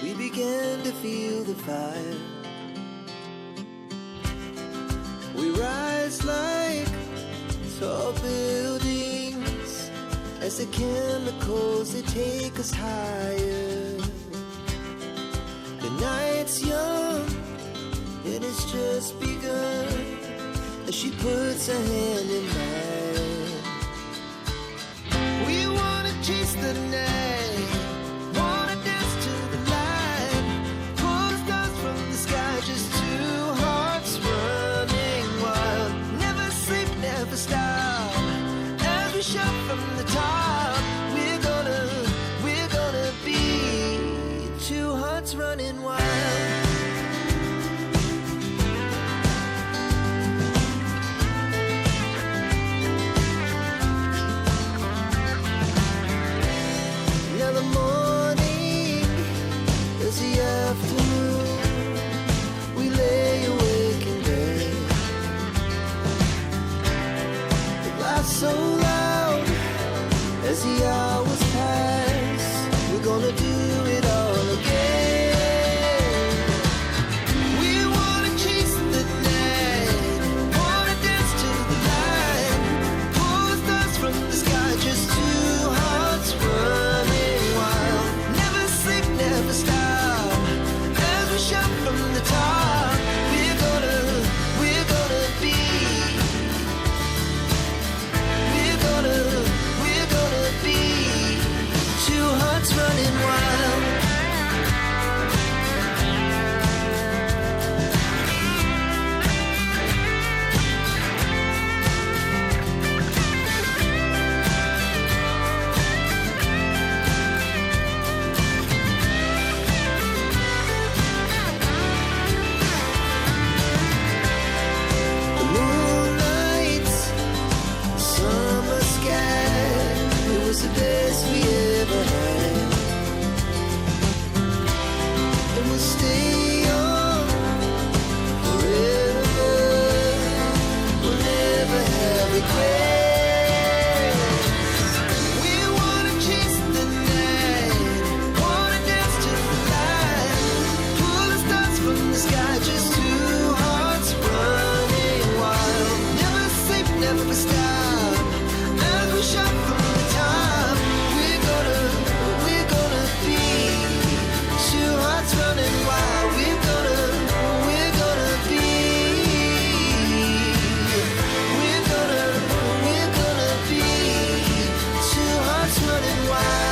we began to feel the fire. We rise like tall buildings as the chemicals they take us higher. The night's young and it's just begun as she puts her hand in mine. We wanna chase the night, wanna dance to the light, pull the stars from the sky, just two hearts running wild. Never sleep, never stop, as we shout from the top. We're gonna be two hearts running wild. Now the morning is the afternoon. We lay awake in bed. The laughs so loud as the hours pass. We're gonna do it all again. We wanna chase the night, wanna dance to the light, pull the stars from the sky, just two hearts running wild. Never sleep, never stop, as we shout from the top. We're gonna be, we're gonna be two hearts running wild. The moonlight, summer sky, it was the best we ever had. And we'll stay young forever. We'll never have regrets. We wanna chase the night, wanna dance to the light, pull the stars from the sky, just two hearts running wild. Never sleep, never stop, as we shout from the top. We're gonna be two hearts running wild. We're gonna be, we're gonna be two hearts running wild.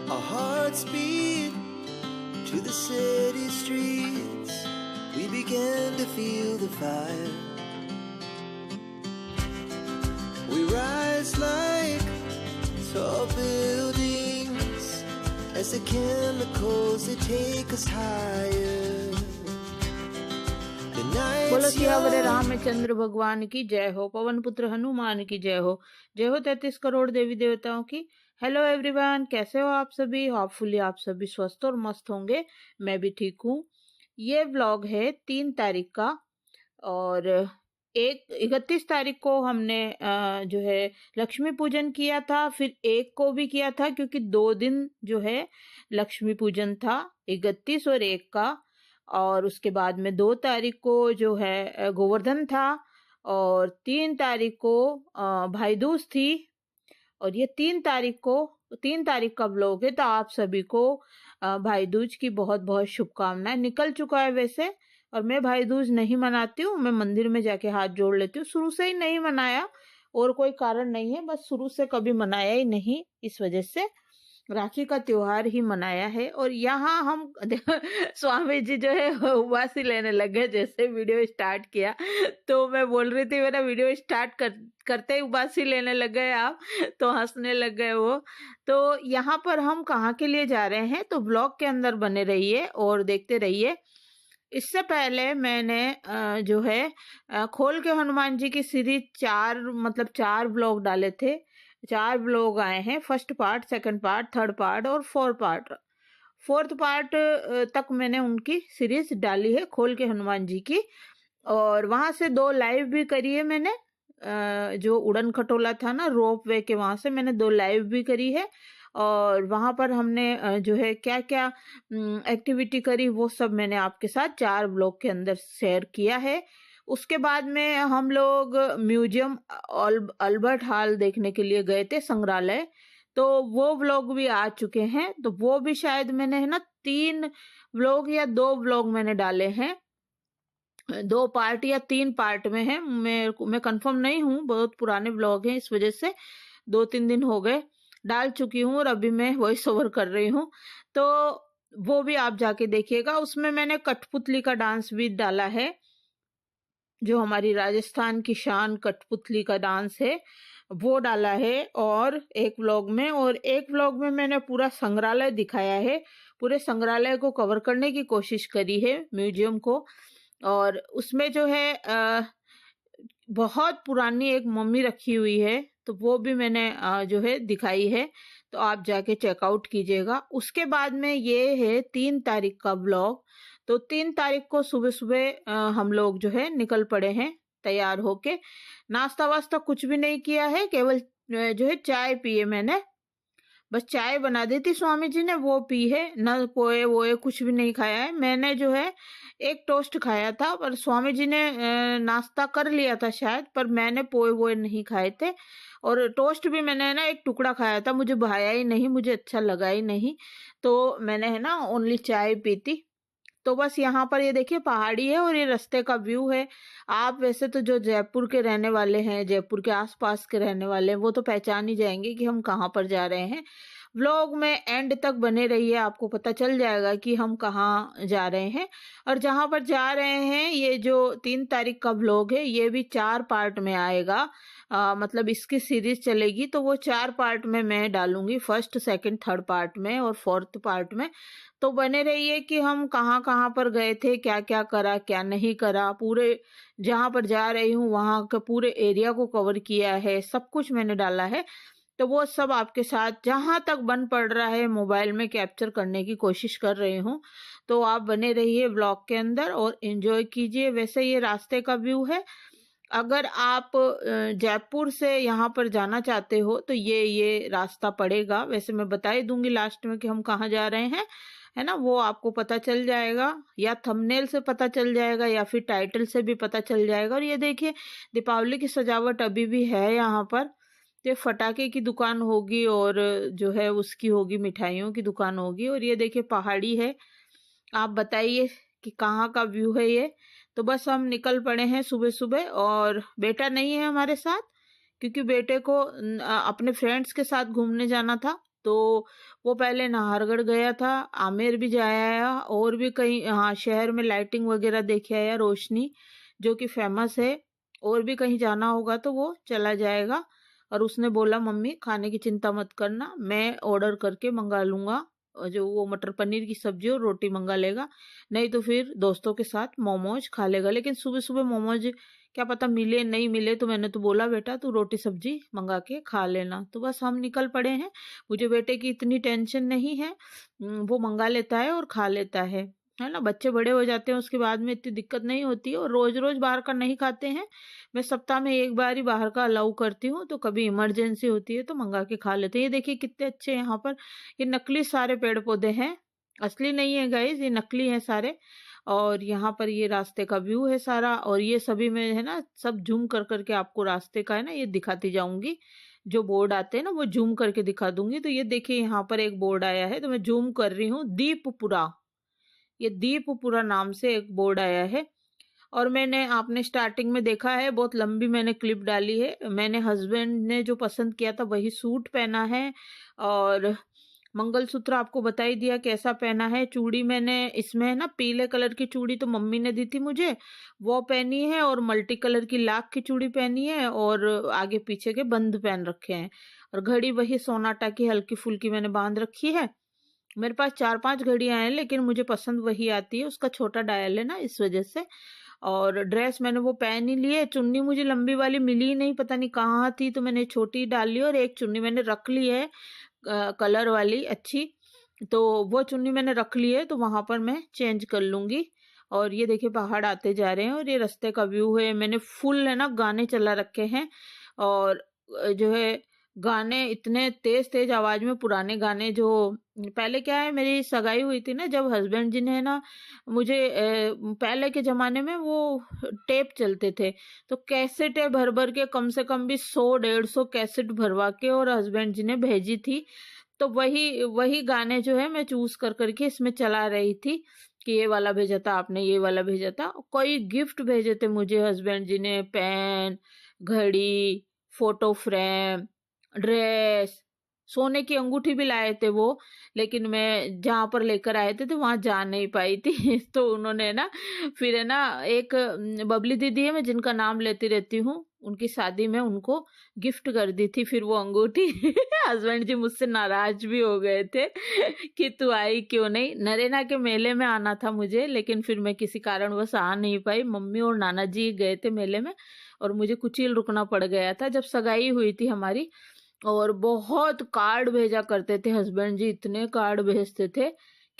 Our hearts beat to the city streets. We began to feel the fire. We rise like tall buildings as the chemicals they take us higher. The बोलो night's सियावर young Ramchandra भगवान की जय हो, पवन पुत्र हनुमान की जय हो, जय हो 33 करोड़ देवी देवताओं की। हेलो एवरीवन, कैसे हो आप सभी? होपफुली आप सभी स्वस्थ और मस्त होंगे। मैं भी ठीक हूँ। ये व्लॉग है 3 तारीख का और 31 तारीख को हमने जो है लक्ष्मी पूजन किया था, फिर 1 को भी किया था क्योंकि 2 दिन जो है लक्ष्मी पूजन था, 31 और 1 का। और उसके बाद में 2 तारीख को जो है गोवर्धन था और 3 तारीख को भाई दूज थी। और ये 3 तारीख का व्लॉग है, तो आप सभी को भाई दूज की बहुत बहुत शुभकामनाएं। निकल चुका है वैसे, और मैं भाई दूज नहीं मनाती हूँ, मैं मंदिर में जाके हाथ जोड़ लेती हूँ। शुरू से ही नहीं मनाया और कोई कारण नहीं है, बस शुरू से कभी मनाया ही नहीं, इस वजह से राखी का त्योहार ही मनाया है। और यहाँ हम स्वामी जी जो है उबासी लेने लगे, जैसे वीडियो स्टार्ट किया तो मैं बोल रही थी मेरा वीडियो स्टार्ट करते ही उबासी लेने लग गए आप, तो हंसने लग गए वो। तो यहाँ पर हम कहाँ के लिए जा रहे हैं, तो ब्लॉग के अंदर बने रहिए और देखते रहिए। इससे पहले मैंने जो है खोल के हनुमान जी की सीरीज 4 ब्लॉग डाले थे। 4 ब्लॉग आए हैं, first part, second part, third part और 4 पार्ट। 4th पार्ट तक मैंने उनकी सीरीज डाली है खोल के हनुमान जी की। और वहाँ से 2 लाइव भी करी है मैंने। जो उड़न खटोला था ना रोप वे के, वहाँ से मैंने 2 लाइव भी करी है। और वहाँ पर हमने जो है क्या क्या एक्टिविटी करी वो सब मैंने आपके साथ 4 ब्लॉग के अंदर शेयर किया है। उसके बाद में हम लोग म्यूजियम अल्बर्ट हॉल देखने के लिए गए थे, संग्रहालय। तो वो व्लॉग भी आ चुके हैं, तो वो भी शायद मैंने है ना 3 व्लॉग या 2 व्लॉग मैंने डाले हैं। 2 पार्ट या 3 पार्ट में है, मैं कंफर्म नहीं हूँ, बहुत पुराने व्लॉग हैं, इस वजह से 2-3 दिन हो गए डाल चुकी हूँ और अभी मैं वॉइस ओवर कर रही हूँ। तो वो भी आप जाके देखिएगा। उसमें मैंने कठपुतली का डांस भी डाला है, जो हमारी राजस्थान की शान कठपुतली का डांस है वो डाला है और एक व्लॉग में। और एक व्लॉग में मैंने पूरा संग्रहालय दिखाया है, पूरे संग्रहालय को कवर करने की कोशिश करी है, म्यूजियम को। और उसमें जो है बहुत पुरानी एक मम्मी रखी हुई है, तो वो भी मैंने जो है दिखाई है, तो आप जाके चेकआउट कीजिएगा। उसके बाद में ये है 3 तारीख का ब्लॉग। तो 3 तारीख को सुबह सुबह हम लोग जो है निकल पड़े हैं तैयार होके। नाश्ता वास्ता कुछ भी नहीं किया है, केवल जो है चाय पिए मैंने, बस चाय बना दी थी स्वामी जी ने, वो पी है, न पोए वोए कुछ भी नहीं खाया है। मैंने जो है एक टोस्ट खाया था, पर स्वामी जी ने नाश्ता कर लिया था शायद, पर मैंने पोए वोए नहीं खाए थे। और टोस्ट भी मैंने ना एक टुकड़ा खाया था, मुझे भाया ही नहीं, मुझे अच्छा लगा ही नहीं, तो मैंने है ना ओनली चाय पी थी। तो बस यहाँ पर ये देखिए पहाड़ी है और ये रास्ते का व्यू है। आप वैसे तो जो जयपुर के रहने वाले हैं, जयपुर के आसपास के रहने वाले हैं, वो तो पहचान ही जाएंगे कि हम कहाँ पर जा रहे हैं। व्लॉग में एंड तक बने रहिए, आपको पता चल जाएगा कि हम कहाँ जा रहे हैं और जहाँ पर जा रहे हैं। ये जो 3 तारीख का व्लॉग है ये भी 4 पार्ट में आएगा। मतलब इसकी सीरीज चलेगी, तो वो 4 पार्ट में मैं डालूंगी, 1st, 2nd, 3rd पार्ट में और 4th पार्ट में। तो बने रहिए कि हम कहाँ कहाँ पर गए थे, क्या क्या करा क्या नहीं करा, पूरे जहाँ पर जा रही हूँ वहाँ के पूरे एरिया को कवर किया है, सब कुछ मैंने डाला है। तो वो सब आपके साथ जहाँ तक बन पड़ रहा है मोबाइल में कैप्चर करने की कोशिश कर रही हूँ। तो आप बने रहिए ब्लॉग के अंदर और एंजॉय कीजिए। वैसे ये रास्ते का व्यू है। अगर आप जयपुर से यहाँ पर जाना चाहते हो तो ये रास्ता पड़ेगा। वैसे मैं बता ही दूंगी लास्ट में कि हम कहाँ जा रहे हैं, है ना, वो आपको पता चल जाएगा, या थंबनेल से पता चल जाएगा या फिर टाइटल से भी पता चल जाएगा। और ये देखिए दीपावली की सजावट अभी भी है यहाँ पर। ये फटाके की दुकान होगी और जो है उसकी होगी, मिठाइयों की दुकान होगी। और ये देखिए पहाड़ी है। आप बताइए कि कहाँ का व्यू है ये। तो बस हम निकल पड़े हैं सुबह सुबह, और बेटा नहीं है हमारे साथ क्योंकि बेटे को अपने फ्रेंड्स के साथ घूमने जाना था। तो वो पहले नाहरगढ़ गया था, आमेर भी जाया आया, और भी कहीं हाँ शहर में लाइटिंग वगैरह देखे आया, रोशनी जो कि फेमस है। और भी कहीं जाना होगा तो वो चला जाएगा। और उसने बोला मम्मी खाने की चिंता मत करना, मैं ऑर्डर करके मंगा लूंगा, जो वो मटर पनीर की सब्जी और रोटी मंगा लेगा, नहीं तो फिर दोस्तों के साथ मोमोज खा लेगा। लेकिन सुबह सुबह मोमोज क्या पता मिले नहीं मिले, तो मैंने तो बोला बेटा तू रोटी सब्जी मंगा के खा लेना। तो बस हम निकल पड़े हैं। मुझे बेटे की इतनी टेंशन नहीं है, वो मंगा लेता है और खा लेता है ना। बच्चे बड़े हो जाते हैं उसके बाद में इतनी दिक्कत नहीं होती है। और रोज रोज बाहर का नहीं खाते हैं, मैं सप्ताह में एक बार ही बाहर का अलाउ करती हूँ, तो कभी इमरजेंसी होती है तो मंगा के खा लेते हैं। ये देखिए कितने अच्छे यहाँ पर ये नकली सारे पेड़ पौधे हैं, असली नहीं है गाइस, ये नकली है सारे। और यहाँ पर ये रास्ते का व्यू है सारा, और ये सभी में है ना सब जूम कर करके आपको रास्ते का है ना ये दिखाती जाऊंगी। जो बोर्ड आते हैं ना वो जूम करके दिखा दूंगी। तो ये देखिए यहाँ पर एक बोर्ड आया है, तो मैं जूम कर रही हूँ, दीपपुरा, ये दीपपुरा नाम से एक बोर्ड आया है। और मैंने आपने स्टार्टिंग में देखा है बहुत लंबी मैंने क्लिप डाली है। मैंने हस्बैंड ने जो पसंद किया था वही सूट पहना है, और मंगलसूत्र आपको बता ही दिया कैसा पहना है। चूड़ी मैंने इसमें है ना पीले कलर की चूड़ी तो मम्मी ने दी थी मुझे, वो पहनी है, और मल्टी कलर की लाख की चूड़ी पहनी है, और आगे पीछे के बंद पहन रखे हैं। और घड़ी वही सोनाटा की हल्की फुल्की मैंने बांध रखी है। मेरे पास 4-5 घड़ियां हैं लेकिन मुझे पसंद वही आती है, उसका छोटा डायल है ना इस वजह से। और ड्रेस मैंने वो पहन ही ली है। चुन्नी मुझे लंबी वाली मिली ही नहीं, पता नहीं कहाँ थी, तो मैंने छोटी डाल ली, और एक चुन्नी मैंने रख ली है कलर वाली अच्छी, तो वो चुन्नी मैंने रख ली है, तो वहां पर मैं चेंज कर लूंगी। और ये देखिए पहाड़ आते जा रहे हैं और ये रास्ते का व्यू है। मैंने फुल है ना गाने चला रखे हैं। और जो है गाने इतने तेज तेज आवाज में, पुराने गाने जो पहले क्या है, मेरी सगाई हुई थी ना जब हस्बैंड जी ने ना मुझे पहले के जमाने में वो टेप चलते थे, तो कैसेट भर भर के कम से कम भी 100-150 कैसेट भरवा के और हस्बैंड जी ने भेजी थी। तो वही वही गाने जो है मैं चूज कर करके इसमें चला रही थी कि ये वाला भेजा था आपने, ये वाला भेजा था। कोई गिफ्ट भेजे थे मुझे हस्बैंड जी ने, पेन, घड़ी, फोटो फ्रेम, ड्रेस, सोने की अंगूठी भी लाए थे वो। लेकिन मैं जहाँ पर लेकर आए थे तो वहां जा नहीं पाई थी तो उन्होंने ना फिर है ना एक बबली दीदी है, मैं जिनका नाम लेती रहती हूँ, उनकी शादी में उनको गिफ्ट कर दी थी फिर वो अंगूठी हस्बैंड जी मुझसे नाराज भी हो गए थे कि तू आई क्यों नहीं। नरेना के मेले में आना था मुझे, लेकिन फिर मैं किसी कारणवश आ नहीं पाई। मम्मी और नाना जी गए थे मेले में और मुझे कुचिल रुकना पड़ गया था जब सगाई हुई थी हमारी। और बहुत कार्ड भेजा करते थे हस्बैंड जी, इतने कार्ड भेजते थे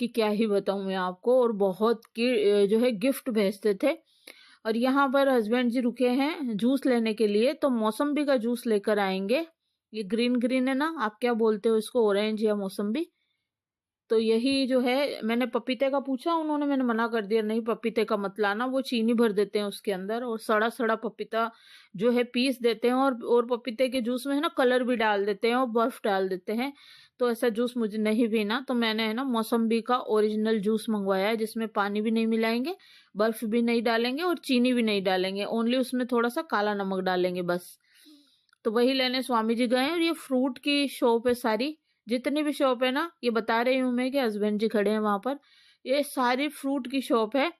कि क्या ही बताऊं मैं आपको। और बहुत की जो है गिफ्ट भेजते थे। और यहाँ पर हस्बैंड जी रुके हैं जूस लेने के लिए, तो मौसम्बी का जूस लेकर आएंगे। ये ग्रीन ग्रीन है ना, आप क्या बोलते हो इसको, ऑरेंज या मौसम्बी। तो यही जो है, मैंने पपीते का पूछा उन्होंने, मैंने मना कर दिया, नहीं पपीते का मत लाना, वो चीनी भर देते हैं उसके अंदर और सड़ा सड़ा पपीता जो है पीस देते हैं। और पपीते के जूस में है ना कलर भी डाल देते हैं और बर्फ डाल देते हैं। तो ऐसा जूस मुझे नहीं पीना, तो मैंने है ना मौसम्बी का ओरिजिनल जूस मंगवाया है, जिसमें पानी भी नहीं मिलाएंगे, बर्फ भी नहीं डालेंगे और चीनी भी नहीं डालेंगे, ओनली उसमें थोड़ा सा काला नमक डालेंगे बस। तो वही लेने स्वामी जी गए हैं। और ये फ्रूट की शॉप है सारी, जितनी भी शॉप है ना, ये बता रही हूँ मैं कि हस्बैंड जी खड़े हैं वहां पर, ये सारी फ्रूट की शॉप है।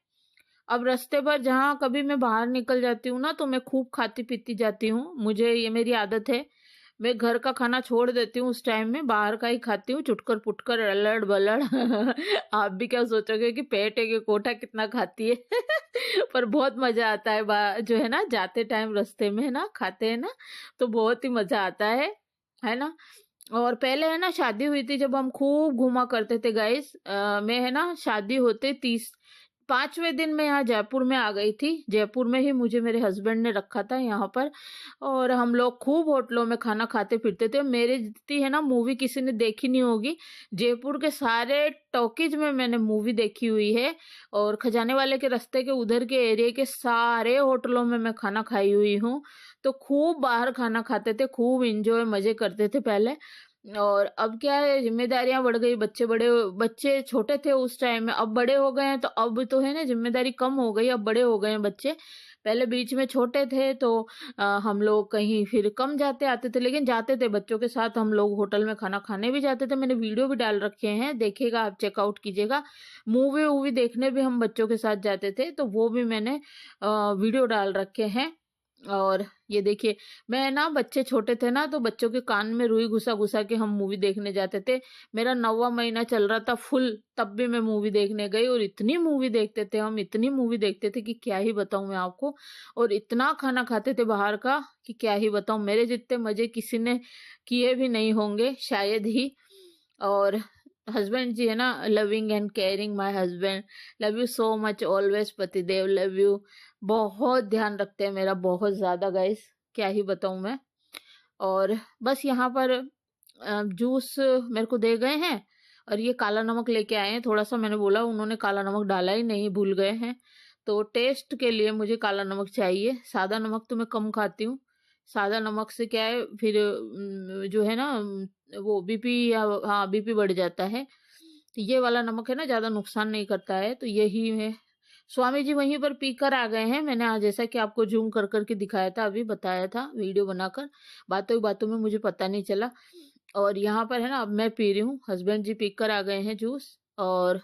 अब रास्ते पर जहाँ कभी मैं बाहर निकल जाती हूँ ना, तो मैं खूब खाती पीती जाती हूँ, मुझे ये मेरी आदत है। मैं घर का खाना छोड़ देती हूँ उस टाइम में, बाहर का ही खाती हूँ, चुटकर पुटकर अल्लड़ बल्लड़ आप भी क्या सोचोगे कि पेट है कि कोठा कितना खाती है पर बहुत मजा आता है जो है ना, जाते टाइम रास्ते में है ना खाते हैं ना, तो बहुत ही मजा आता है ना। और पहले है ना शादी हुई थी जब हम खूब घूमा करते थे गाइस। मैं है ना शादी होते 5वें दिन में यहाँ जयपुर में आ गई थी। जयपुर में ही मुझे मेरे हस्बैंड ने रखा था यहाँ पर, और हम लोग खूब होटलों में खाना खाते फिरते थे। मेरे जितनी है ना मूवी किसी ने देखी नहीं होगी, जयपुर के सारे टॉकीज में मैंने मूवी देखी हुई है। और खजाने वाले के रास्ते के उधर के एरिया के सारे होटलों में मैं खाना खाई हुई हूँ। तो खूब बाहर खाना खाते थे, खूब इंजॉय मजे करते थे पहले। और अब क्या है, जिम्मेदारियां बढ़ गई, बच्चे छोटे थे उस टाइम में, अब बड़े हो गए हैं, तो अब तो है ना जिम्मेदारी कम हो गई, अब बड़े हो गए हैं बच्चे। पहले बीच में छोटे थे तो हम लोग कहीं फिर कम जाते आते थे, लेकिन जाते थे बच्चों के साथ, हम लोग होटल में खाना खाने भी जाते थे। मैंने वीडियो भी डाल रखे हैं, देखिएगा आप, चेकआउट कीजिएगा। मूवी वूवी देखने भी हम बच्चों के साथ जाते थे, तो वो भी मैंने वीडियो डाल रखे हैं। और ये देखिए, मैं ना बच्चे छोटे थे ना, तो बच्चों के कान में रुई घुसा घुसा के हम मूवी देखने जाते थे। मेरा 9वां महीना चल रहा था फुल, तब भी मैं मूवी देखने गई। और इतनी मूवी देखते थे हम, इतनी मूवी देखते थे कि क्या ही बताऊं मैं आपको। और इतना खाना खाते थे बाहर का कि क्या ही बताऊं, मेरे जितने मजे किसी ने किए भी नहीं होंगे शायद ही। और हस्बैंड जी है ना, loving and caring my husband, love you so much always पतिदेव, लव यू। बहुत ध्यान रखते हैं मेरा, बहुत ज्यादा गाइस, क्या ही बताऊं मैं। और बस यहाँ पर जूस मेरे को दे गए हैं। और ये काला नमक लेके आए हैं थोड़ा सा, मैंने बोला, उन्होंने काला नमक डाला ही नहीं, भूल गए हैं। तो टेस्ट के लिए मुझे काला नमक चाहिए, सादा नमक तो मैं कम खाती हूँ। सादा नमक से क्या है फिर जो है ना वो बीपी, या हाँ बीपी बढ़ जाता है। तो ये वाला नमक है ना ज्यादा नुकसान नहीं करता है, तो यही है। स्वामी जी वहीं पर पीकर आ गए हैं, मैंने आज जैसा कि आपको जूम कर करके दिखाया था, अभी बताया था वीडियो बनाकर, बातों ही बातों में मुझे पता नहीं चला। और यहाँ पर है ना अब मैं पी रही हूँ, हस्बैंड जी पीकर आ गए हैं जूस। और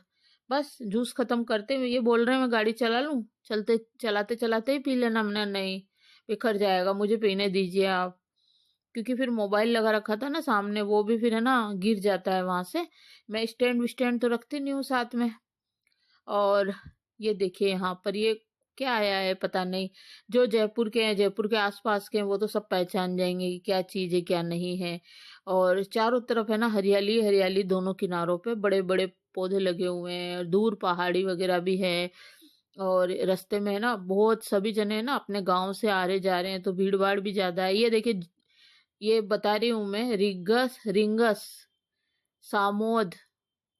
बस जूस खत्म करते हुए ये बोल रहे हैं मैं गाड़ी चला लूं, चलते चलाते चलाते ही पी लेना। हमने नहीं, बिखर जाएगा, मुझे पीने दीजिए आप। क्योंकि फिर मोबाइल लगा रखा था ना सामने, वो भी फिर है ना गिर जाता है वहां से। मैं स्टैंड विस्टैंड तो रखती नहीं हूँ साथ में। और ये देखिए यहाँ पर ये क्या आया है पता नहीं, जो जयपुर के हैं, जयपुर के आसपास के हैं, वो तो सब पहचान जाएंगे कि क्या चीज है क्या नहीं है। और चारों तरफ है ना हरियाली हरियाली, दोनों किनारों पे बड़े बड़े पौधे लगे हुए हैं, दूर पहाड़ी वगैरह भी है। और रास्ते में है ना बहुत सभी जने ना अपने गांव से आ रहे जा रहे हैं, तो भीड़ भाड़ भी ज्यादा है। ये देखिए, ये बता रही हूँ मैं, रिंगस रिंगस सामोद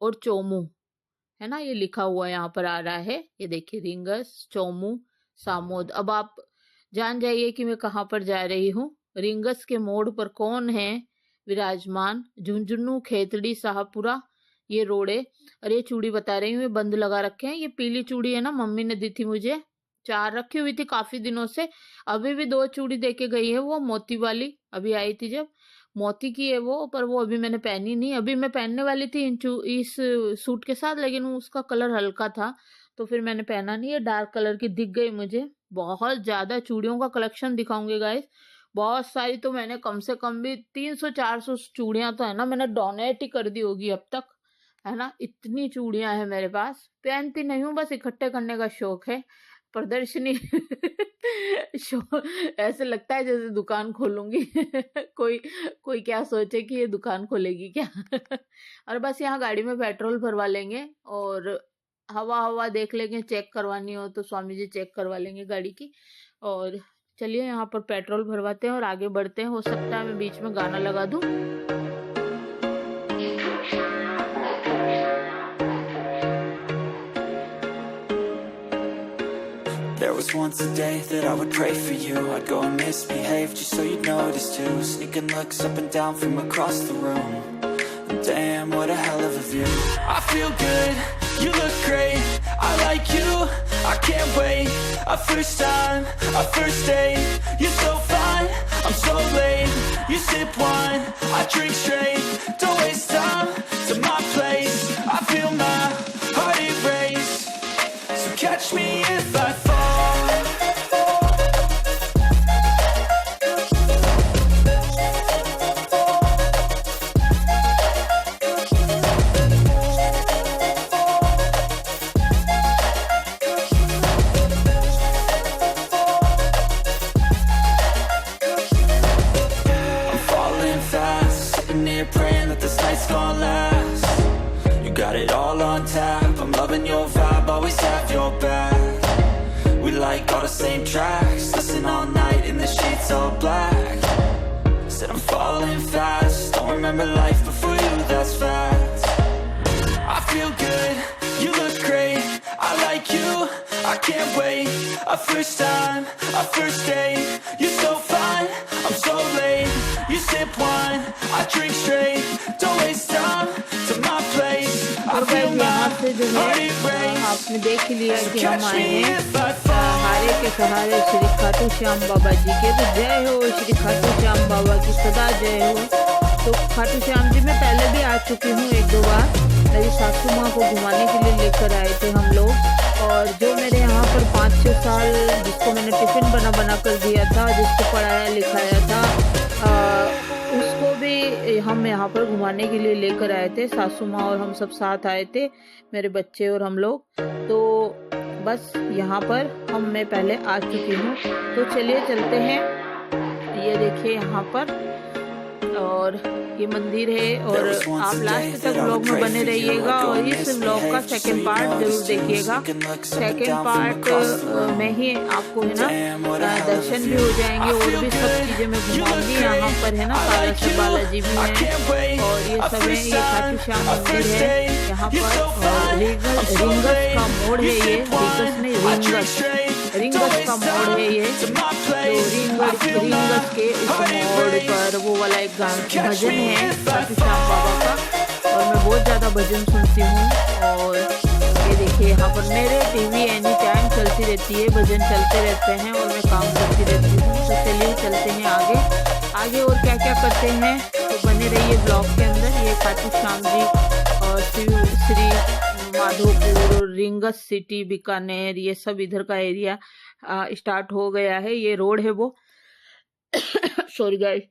और चोमू, है ना, ये लिखा हुआ यहाँ पर आ रहा है। ये देखिए, रिंगस, चोमू, सामोद। अब आप जान जाइए कि मैं कहाँ पर जा रही हूँ। रिंगस के मोड़ पर कौन है विराजमान? झुंझुनू, खेतड़ी, शाहपुरा, ये रोड है। और ये चूड़ी बता रही हूँ, ये बंद लगा रखे हैं। ये पीली चूड़ी है ना, मम्मी ने दी थी मुझे, 4 रखी हुई थी काफी दिनों से। अभी भी 2 चूड़ी दे के गई है, वो मोती वाली, अभी आई थी जब, मोती की है वो, पर वो अभी मैंने पहनी नहीं। अभी मैं पहनने वाली थी इस सूट के साथ, लेकिन उसका कलर हल्का था तो फिर मैंने पहना नहीं। ये डार्क कलर की दिख गई मुझे। बहुत ज्यादा चूड़ियों का कलेक्शन दिखाऊंगी गाइस, बहुत सारी। तो मैंने कम से कम भी 300-400 चूड़ियां तो है ना मैंने डोनेट ही कर दी होगी अब तक, है ना। इतनी चूड़ियां हैं मेरे पास, पहनती नहीं हूँ, बस इकट्ठे करने का शौक है। प्रदर्शनी ऐसे लगता है जैसे दुकान खोलूंगी कोई कोई क्या सोचे कि ये दुकान खोलेगी क्या और बस यहाँ गाड़ी में पेट्रोल भरवा लेंगे और हवा हवा देख लेंगे, चेक करवानी हो तो स्वामी जी चेक करवा लेंगे गाड़ी की। और चलिए यहाँ पर पेट्रोल भरवाते हैं और आगे बढ़ते हैं। हो सकता है मैं बीच में गाना लगा दूं। There was once a day that I would pray for you. I'd go and misbehave just so you'd notice too. Sneaking looks up and down from across the room. And damn, what a hell of a view. I feel good, you look great, I like you, I can't wait. A first time, a first date. You're so fine, I'm so late. You sip wine, I drink straight. Don't waste time to my place. I feel my heart erase. So catch me if I fall. Praying that this night's gonna last. You got it all on tap, I'm loving your vibe, always have your back. We like all the same tracks, listen all night in the sheets all black. Said I'm falling fast, don't remember life before you, that's fact. I feel good, you look great, I like you, I can't wait. A first time, a first date. You're so fine, I'm so late. You sip wine, I drink straight. Don't waste time to my place. I feel my heart erase. आपने देख लिया कि हम आए हैं हारे के सहारे श्री खाटू श्याम बाबा जी के। तो जय हो श्री खाटू श्याम बाबा की, सदा जय हो। तो खाटू श्याम जी मैं पहले भी आ चुकी हूँ 1-2 बार। मेरी सासू माँ को घुमाने के लिए लेकर आए थे हम लोग। और जो मेरे यहाँ पर 5-6 साल जिसको मैंने टिफिन बना बना कर दिया था, जिसको पढ़ाया लिखाया था, उसको भी हम यहाँ पर घुमाने के लिए लेकर आए थे। सासू माँ और हम सब साथ आए थे, मेरे बच्चे और हम लोग। तो बस यहाँ पर मैं पहले आ चुकी हूँ। तो चलिए चलते हैं। ये देखिए यहाँ पर, और ये मंदिर है। और आप लास्ट तक व्लॉग में बने रहिएगा और इस व्लॉग का सेकंड पार्ट जरूर देखिएगा। सेकंड पार्ट में ही आपको है ना दर्शन भी हो जाएंगे और भी सब चीजें मैं घुमाऊंगी। यहाँ पर है ना काला बालाजी भी है और ये सब है। ये खाटू श्याम मंदिर है यहाँ पर। रिंगस का मोड़ है ये, रिंगस नहीं रिंगस का मोड़ है ये। तो रिंगस के इस मोड़ पर वो वाला एक भजन है खाटू श्याम बाबा का, और मैं बहुत ज़्यादा भजन सुनती हूँ। और ये देखिए यहाँ पर मेरे टीवी एनी टाइम चलती रहती है, भजन चलते रहते हैं और मैं काम करती रहती हूँ। तो चलिए चलते हैं आगे और क्या क्या करते हैं, तो बने रहिए ब्लॉग के अंदर। ये खाटू श्याम जी और श्री माधोपुर, रिंगस सिटी, बीकानेर, ये सब इधर का एरिया स्टार्ट हो गया है। ये रोड है वो सॉरी गाइस।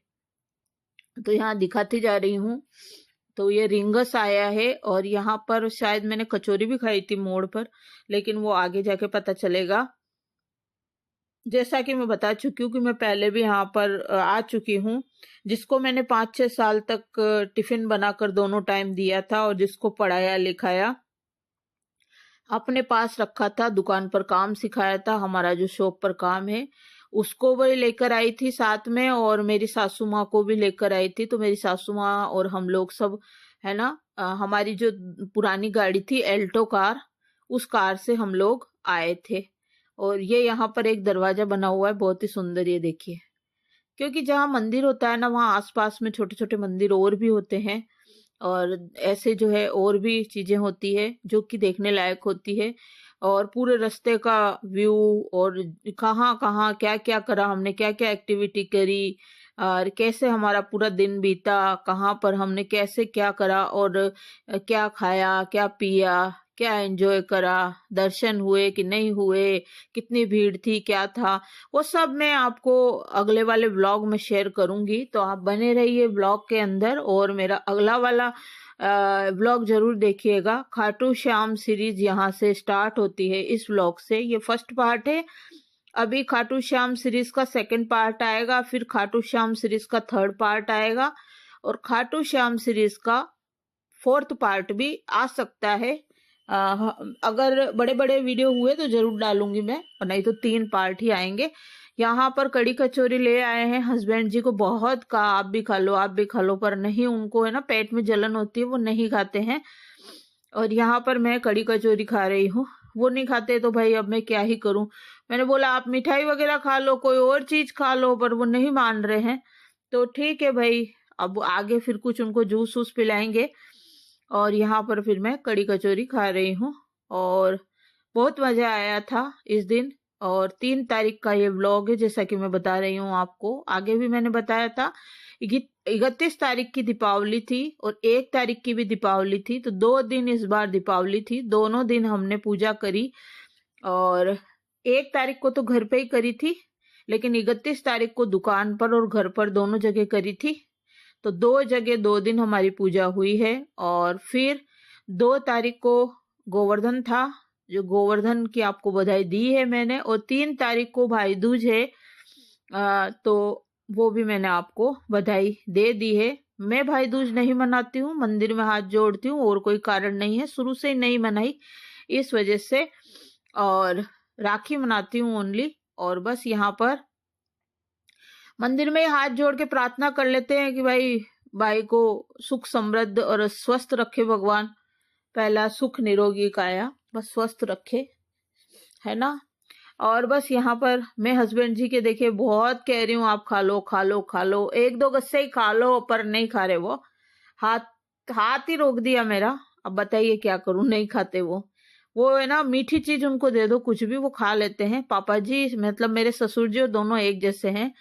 तो यहाँ दिखाती जा रही हूँ। तो ये रिंगस आया है और यहाँ पर शायद मैंने कचौरी भी खाई थी मोड़ पर, लेकिन वो आगे जाके पता चलेगा। जैसा कि मैं बता चुकी हूँ कि मैं पहले भी यहाँ पर आ चुकी हूँ, जिसको मैंने 5-6 साल तक टिफिन बनाकर दोनों टाइम दिया था और जिसको पढ़ाया लिखाया अपने पास रखा था, दुकान पर काम सिखाया था, हमारा जो शॉप पर काम है उसको भी लेकर आई थी साथ में, और मेरी सासू माँ को भी लेकर आई थी। तो मेरी सासू माँ और हम लोग सब है ना, हमारी जो पुरानी गाड़ी थी एल्टो कार, उस कार से हम लोग आए थे। और ये यहाँ पर एक दरवाजा बना हुआ है, बहुत ही सुंदर, ये देखिए। क्योंकि जहाँ मंदिर होता है ना, वहाँ आसपास में छोटे छोटे मंदिर और भी होते हैं, और ऐसे जो है और भी चीजें होती है जो कि देखने लायक होती है। और पूरे रास्ते का व्यू, और कहाँ कहाँ क्या क्या करा हमने, क्या क्या एक्टिविटी करी, और कैसे हमारा पूरा दिन बीता, कहाँ पर हमने कैसे क्या करा, और क्या खाया क्या पिया, क्या एंजॉय करा, दर्शन हुए कि नहीं हुए, कितनी भीड़ थी, क्या था, वो सब मैं आपको अगले वाले व्लॉग में शेयर करूंगी। तो आप बने रहिए व्लॉग के अंदर, और मेरा अगला वाला व्लॉग जरूर देखिएगा। खाटू श्याम सीरीज यहाँ से स्टार्ट होती है, इस व्लॉग से। ये फर्स्ट पार्ट है, अभी खाटू श्याम सीरीज का सेकंड पार्ट आएगा, फिर खाटू श्याम सीरीज का थर्ड पार्ट आएगा, और खाटू श्याम सीरीज का फोर्थ पार्ट भी आ सकता है। अगर बड़े बड़े वीडियो हुए तो जरूर डालूंगी मैं, और नहीं तो 3 पार्ट ही आएंगे। यहाँ पर कड़ी कचौरी ले आए हैं, हस्बैंड जी को बहुत कहा आप भी खा लो आप भी खा लो, पर नहीं, उनको है ना पेट में जलन होती है, वो नहीं खाते हैं। और यहाँ पर मैं कड़ी कचौरी खा रही हूँ, वो नहीं खाते, तो भाई अब मैं क्या ही करूं। मैंने बोला आप मिठाई वगैरह खा लो, कोई और चीज खा लो, पर वो नहीं मान रहे हैं। तो ठीक है भाई, अब आगे फिर कुछ उनको जूस वूस पिलाएंगे। और यहाँ पर फिर मैं कड़ी कचौरी खा रही हूँ, और बहुत मजा आया था इस दिन। और 3 तारीख का ये व्लॉग है, जैसा कि मैं बता रही हूँ आपको, आगे भी मैंने बताया था। 31 तारीख की दीपावली थी और 1 तारीख की भी दीपावली थी, तो 2 दिन इस बार दीपावली थी। दोनों दिन हमने पूजा करी, और 1 तारीख को तो घर पे ही करी थी, लेकिन 31 तारीख को दुकान पर और घर पर दोनों जगह करी थी। तो 2 जगह 2 दिन हमारी पूजा हुई है। और फिर 2 तारीख को गोवर्धन था, जो गोवर्धन की आपको बधाई दी है मैंने, और 3 तारीख को भाई दूज है, तो वो भी मैंने आपको बधाई दे दी है। मैं भाई दूज नहीं मनाती हूँ, मंदिर में हाथ जोड़ती हूँ, और कोई कारण नहीं है, शुरू से ही नहीं मनाई इस वजह से, और राखी मनाती हूँ ओनली। और बस यहाँ पर मंदिर में हाथ जोड़ के प्रार्थना कर लेते हैं कि भाई को सुख समृद्ध और स्वस्थ रखे भगवान। पहला सुख निरोगी काया, बस स्वस्थ रखे, है ना। और बस यहाँ पर मैं हस्बैंड जी के देखे बहुत कह रही हूँ आप खा लो खा लो खा लो, 1-2 गस्से ही खा लो, पर नहीं खा रहे वो, हाथ ही रोक दिया मेरा। अब बताइए क्या करूं, नहीं खाते वो है ना, मीठी चीज उनको दे दो कुछ भी वो खा लेते हैं। पापा जी मतलब मेरे ससुर जी दोनों एक जैसे हैं,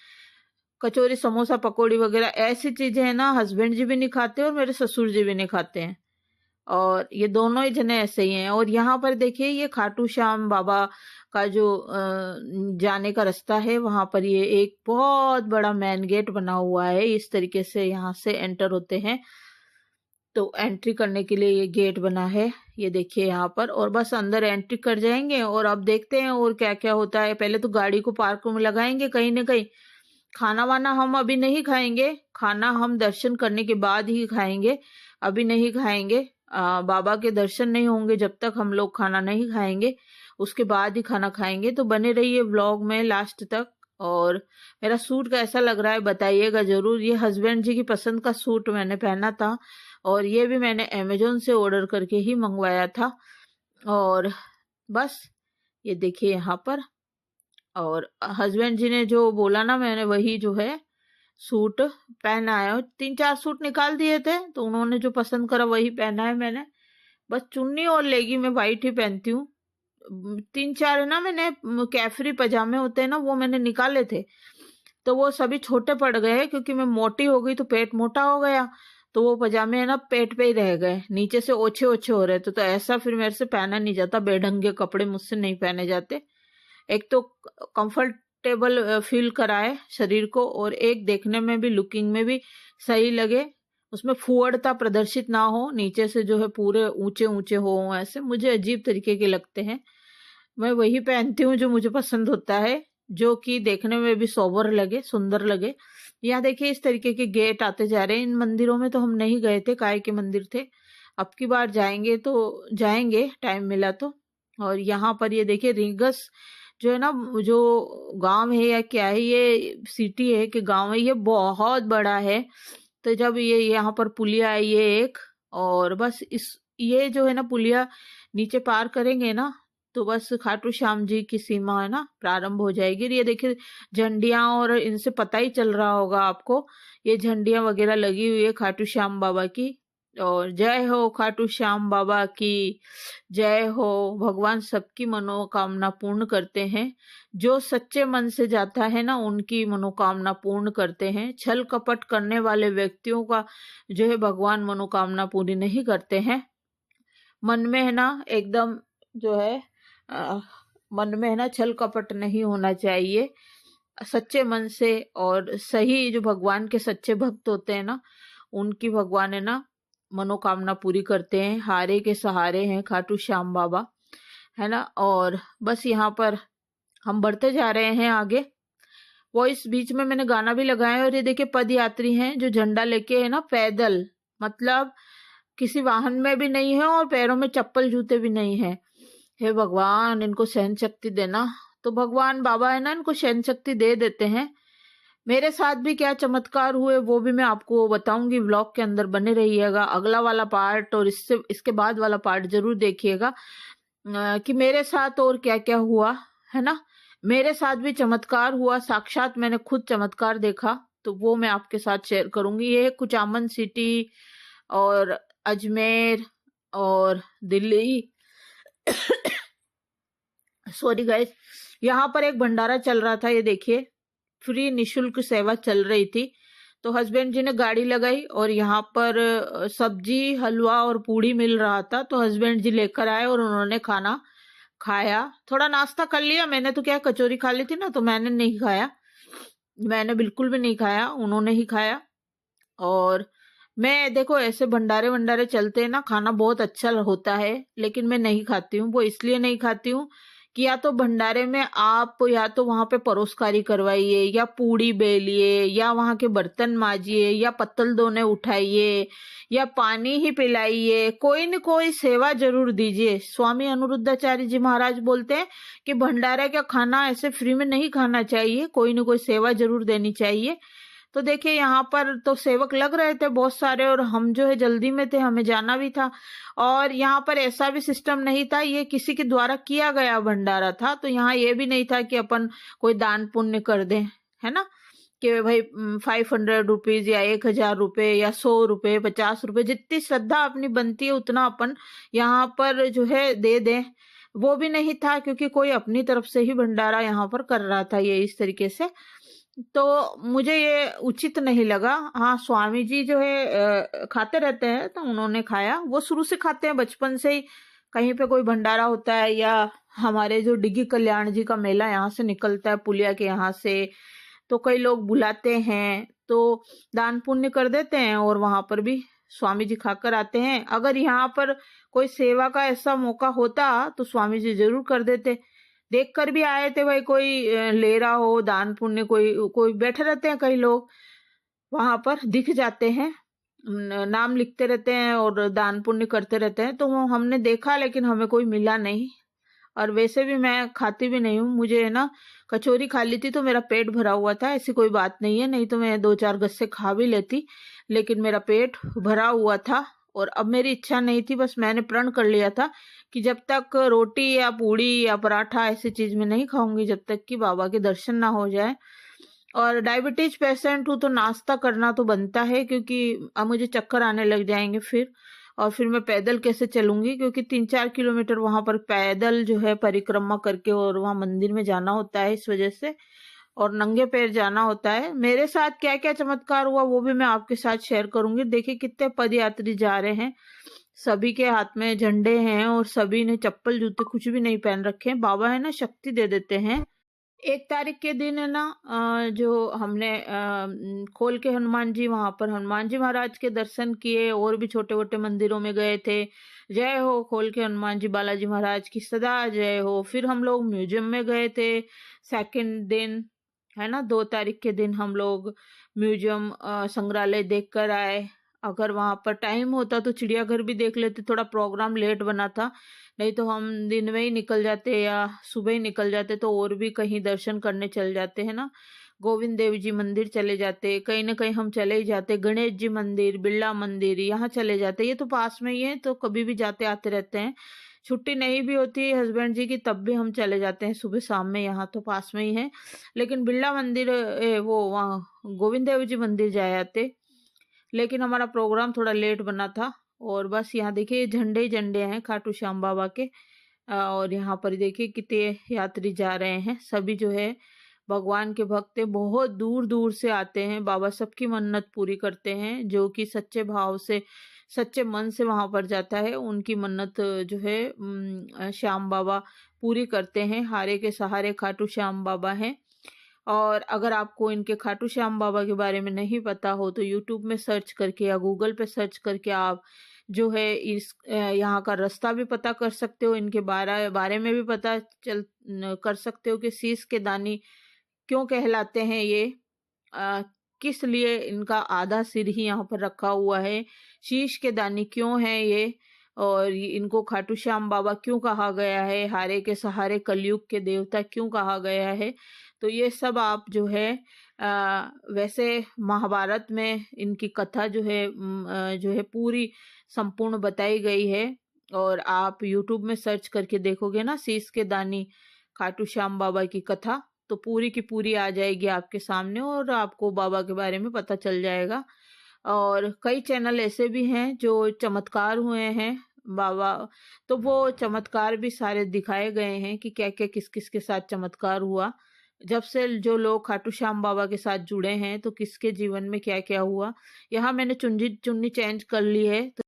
कचौरी समोसा पकौड़ी वगैरह ऐसी चीजें है ना, हस्बैंड जी भी नहीं खाते और मेरे ससुर जी भी नहीं खाते हैं, और ये दोनों ही जने ऐसे ही हैं। और यहाँ पर देखिए ये खाटू श्याम बाबा का जो जाने का रास्ता है, वहां पर ये एक बहुत बड़ा मेन गेट बना हुआ है, इस तरीके से यहाँ से एंटर होते हैं। तो एंट्री करने के लिए ये गेट बना है, ये देखिए यहाँ पर, और बस अंदर एंट्री कर जाएंगे। और अब देखते हैं और क्या क्या होता है। पहले तो गाड़ी को पार्क में लगाएंगे कहीं ना कहीं। खाना वाना हम अभी नहीं खाएंगे, खाना हम दर्शन करने के बाद ही खाएंगे, अभी नहीं खाएंगे। बाबा के दर्शन नहीं होंगे जब तक हम लोग खाना नहीं खाएंगे, उसके बाद ही खाना खाएंगे। तो बने रहिए व्लॉग में लास्ट तक। और मेरा सूट कैसा लग रहा है बताइएगा जरूर। ये हस्बैंड जी की पसंद का सूट मैंने पहना था, और ये भी मैंने अमेजोन से ऑर्डर करके ही मंगवाया था। और बस ये देखिए यहाँ पर, और हस्बैंड जी ने जो बोला ना, मैंने वही जो है सूट पहना है। 3-4 सूट निकाल दिए थे, तो उन्होंने जो पसंद करा वही पहना है मैंने। बस चुन्नी और लेगी मैं वाइट ही पहनती हूँ। 3-4 है ना, मैंने कैफरी पजामे होते हैं ना, वो मैंने निकाले थे, तो वो सभी छोटे पड़ गए, क्योंकि मैं मोटी हो गई तो पेट मोटा हो गया, तो वो पजामे है ना पेट पे ही रह गए, नीचे से ओछे ओछे हो रहे थे। तो ऐसा फिर मेरे से पहना नहीं जाता, बेढंगे कपड़े मुझसे नहीं पहने जाते। एक तो कंफर्टेबल फील कराए शरीर को, और एक देखने में भी लुकिंग में भी सही लगे, उसमें फुअड़ता प्रदर्शित ना हो, नीचे से जो है पूरे ऊंचे ऊंचे हो, ऐसे मुझे अजीब तरीके के लगते हैं। मैं वही पहनती हूँ जो मुझे पसंद होता है। जो कि देखने में भी सोबर लगे, सुंदर लगे। यहाँ देखिए इस तरीके के गेट आते जा रहे हैं। इन मंदिरों में तो हम नहीं गए थे, काय के मंदिर थे, अब की बार जाएंगे तो जाएंगे, टाइम मिला तो। और यहाँ पर ये देखिए रीगस जो है ना, जो गांव है या क्या है, ये सिटी है कि गांव है, ये बहुत बड़ा है। तो जब ये यहाँ पर पुलिया है ये एक, और बस इस ये जो है ना पुलिया नीचे पार करेंगे ना तो बस खाटू श्याम जी की सीमा है ना प्रारंभ हो जाएगी। ये देखिए झंडियां, और इनसे पता ही चल रहा होगा आपको, ये झंडियां वगैरह लगी हुई है खाटू श्याम बाबा की। और जय हो खाटू श्याम बाबा की, जय हो। भगवान सबकी मनोकामना पूर्ण करते हैं, जो सच्चे मन से जाता है ना उनकी मनोकामना पूर्ण करते हैं। छल कपट करने वाले व्यक्तियों का जो है भगवान मनोकामना पूरी नहीं करते हैं। मन में है ना एकदम जो है मन में है ना छल कपट नहीं होना चाहिए, सच्चे मन से। और सही जो भगवान के सच्चे भक्त होते हैं ना उनकी भगवान है ना मनोकामना पूरी करते हैं। हारे के सहारे हैं खाटू श्याम बाबा, है ना। और बस यहाँ पर हम बढ़ते जा रहे हैं आगे। वो इस बीच में मैंने गाना भी लगाया। और ये देखिए पद यात्री हैं जो झंडा लेके है ना पैदल, मतलब किसी वाहन में भी नहीं है और पैरों में चप्पल जूते भी नहीं है। हे भगवान इनको सहन शक्ति देना। तो भगवान बाबा है ना इनको सहन शक्ति दे देते हैं। मेरे साथ भी क्या चमत्कार हुए वो भी मैं आपको बताऊंगी, व्लॉग के अंदर बने रहिएगा। अगला वाला पार्ट और इसके बाद वाला पार्ट जरूर देखिएगा कि मेरे साथ और क्या क्या हुआ, है ना। मेरे साथ भी चमत्कार हुआ, साक्षात मैंने खुद चमत्कार देखा, तो वो मैं आपके साथ शेयर करूंगी। ये कुचामन सिटी और अजमेर और दिल्ली सॉरी गाइस, यहाँ पर एक भंडारा चल रहा था। ये देखिए फ्री निशुल्क सेवा चल रही थी। तो हस्बैंड जी ने गाड़ी लगाई और यहाँ पर सब्जी, हलवा और पूड़ी मिल रहा था। तो हस्बैंड जी लेकर आए और उन्होंने खाना खाया। थोड़ा नाश्ता कर लिया मैंने, तो क्या कचौरी खा ली थी ना, तो मैंने नहीं खाया, मैंने बिल्कुल भी नहीं खाया, उन्होंने ही खाया। और मैं देखो ऐसे भंडारे वंडारे चलते हैं ना, खाना बहुत अच्छा होता है, लेकिन मैं नहीं खाती हूँ। वो इसलिए नहीं खाती हूँ कि या तो भंडारे में आप या तो वहां पे परोसकारी करवाइए, या पूड़ी बेलिए, या वहां के बर्तन माजिए, या पत्तल दोने उठाइए, या पानी ही पिलाइए, कोई न कोई सेवा जरूर दीजिए। स्वामी अनिरुद्धाचार्य जी महाराज बोलते हैं कि भंडारे का खाना ऐसे फ्री में नहीं खाना चाहिए, कोई न कोई सेवा जरूर देनी चाहिए। तो देखिए यहाँ पर तो सेवक लग रहे थे बहुत सारे, और हम जो है जल्दी में थे, हमें जाना भी था। और यहाँ पर ऐसा भी सिस्टम नहीं था, ये किसी के द्वारा किया गया भंडारा था। तो यहाँ ये भी नहीं था कि अपन कोई दान पुण्य कर दें, है ना, कि भाई 500 रुपीज या 1000 रुपये या 100 रुपये 50 रुपये, जितनी श्रद्धा अपनी बनती है उतना अपन यहाँ पर जो है दे दें। वो भी नहीं था, क्योंकि कोई अपनी तरफ से ही भंडारा यहाँ पर कर रहा था ये इस तरीके से। तो मुझे ये उचित नहीं लगा। हाँ, स्वामी जी जो है खाते रहते हैं, तो उन्होंने खाया, वो शुरू से खाते हैं बचपन से ही। कहीं पे कोई भंडारा होता है या हमारे जो डिग्गी कल्याण जी का मेला यहाँ से निकलता है पुलिया के यहाँ से, तो कई लोग बुलाते हैं तो दान पुण्य कर देते हैं और वहां पर भी स्वामी जी खाकर आते हैं। अगर यहाँ पर कोई सेवा का ऐसा मौका होता तो स्वामी जी जरूर कर देते। देख कर भी आए थे भाई, कोई ले रहा हो दान पुण्य, कोई कोई बैठे रहते हैं, कई लोग वहां पर दिख जाते हैं, नाम लिखते रहते हैं और दान पुण्य करते रहते हैं। तो वो हमने देखा, लेकिन हमें कोई मिला नहीं। और वैसे भी मैं खाती भी नहीं हूँ, मुझे है ना कचौरी खा ली थी तो मेरा पेट भरा हुआ था, ऐसी कोई बात नहीं है, नहीं तो मैं 2-4 गस्से खा भी लेती, लेकिन मेरा पेट भरा हुआ था। और अब मेरी इच्छा नहीं थी, बस मैंने प्रण कर लिया था कि जब तक रोटी या पूड़ी या पराठा ऐसी चीज में नहीं खाऊंगी जब तक कि बाबा के दर्शन ना हो जाए। और डायबिटीज पेशेंट हूँ तो नाश्ता करना तो बनता है, क्योंकि अब मुझे चक्कर आने लग जाएंगे फिर। और फिर मैं पैदल कैसे चलूंगी, क्योंकि 3-4 किलोमीटर वहां पर पैदल जो है परिक्रमा करके और वहां मंदिर में जाना होता है, इस वजह से, और नंगे पैर जाना होता है। मेरे साथ क्या क्या चमत्कार हुआ वो भी मैं आपके साथ शेयर करूंगी। देखिए कितने पदयात्री जा रहे हैं, सभी के हाथ में झंडे हैं और सभी ने चप्पल जूते कुछ भी नहीं पहन रखे हैं। बाबा है ना शक्ति दे देते हैं। 1 तारीख के दिन है ना, जो हमने खोल के हनुमान जी, वहाँ पर हनुमान जी महाराज के दर्शन किए, और भी छोटे-छोटे मंदिरों में गए थे। जय हो खोल के हनुमान जी बालाजी महाराज की सदा जय हो। फिर हम लोग म्यूज़ियम में गए थे सेकंड दिन, है ना? 2 तारीख के दिन हम लोग म्यूज़ियम संग्रहालय देख कर आए। अगर वहाँ पर टाइम होता तो चिड़ियाघर भी देख लेते, थोड़ा प्रोग्राम लेट बना था। नहीं तो हम दिन में ही निकल जाते या सुबह ही निकल जाते, तो और भी कहीं दर्शन करने चल जाते हैं ना। गोविंद देव जी मंदिर चले जाते, कहीं ना कहीं हम चले ही जाते, गणेश जी मंदिर, बिरला मंदिर, यहाँ चले जाते। ये तो पास में ही है, तो कभी भी जाते आते रहते हैं। छुट्टी नहीं भी होती है हस्बैंड जी की, तब भी हम चले जाते हैं सुबह शाम में, यहाँ तो पास में ही है। लेकिन बिरला मंदिर वो वहाँ गोविंद देव जी मंदिर जाए आते। लेकिन हमारा प्रोग्राम थोड़ा लेट बना था। और बस यहाँ देखिए झंडे ही झंडे हैं खाटू श्याम बाबा के। और यहाँ पर देखिए कितने यात्री जा रहे हैं, सभी जो है भगवान के भक्त हैं, बहुत दूर दूर से आते हैं। बाबा सबकी मन्नत पूरी करते हैं, जो कि सच्चे भाव से सच्चे मन से वहां पर जाता है, उनकी मन्नत जो है श्याम बाबा पूरी करते हैं। हारे के सहारे खाटू श्याम बाबा हैं। और अगर आपको इनके खाटू श्याम बाबा के बारे में नहीं पता हो, तो यूट्यूब में सर्च करके या गूगल पे सर्च करके आप जो है इस यहाँ का रास्ता भी पता कर सकते हो, इनके बारे में भी पता कर सकते हो कि शीश के दानी क्यों कहलाते हैं ये, अ, किस लिए इनका आधा सिर ही यहाँ पर रखा हुआ है, शीश के दानी क्यों है ये, और इनको खाटू श्याम बाबा क्यों कहा गया है, हारे के सहारे कलयुग के देवता क्यों कहा गया है। तो ये सब आप जो है वैसे महाभारत में इनकी कथा जो है पूरी संपूर्ण बताई गई है। और आप यूट्यूब में सर्च करके देखोगे ना शीश के दानी खाटू श्याम बाबा की कथा, तो पूरी की पूरी आ जाएगी आपके सामने, और आपको बाबा के बारे में पता चल जाएगा। और कई चैनल ऐसे भी हैं जो चमत्कार हुए हैं बाबा, तो वो चमत्कार भी सारे दिखाए गए हैं कि क्या क्या किस किस के साथ चमत्कार हुआ। जब से जो लोग खाटू श्याम बाबा के साथ जुड़े हैं, तो किसके जीवन में क्या क्या हुआ। यहाँ मैंने चुन्नी चेंज कर ली है, तो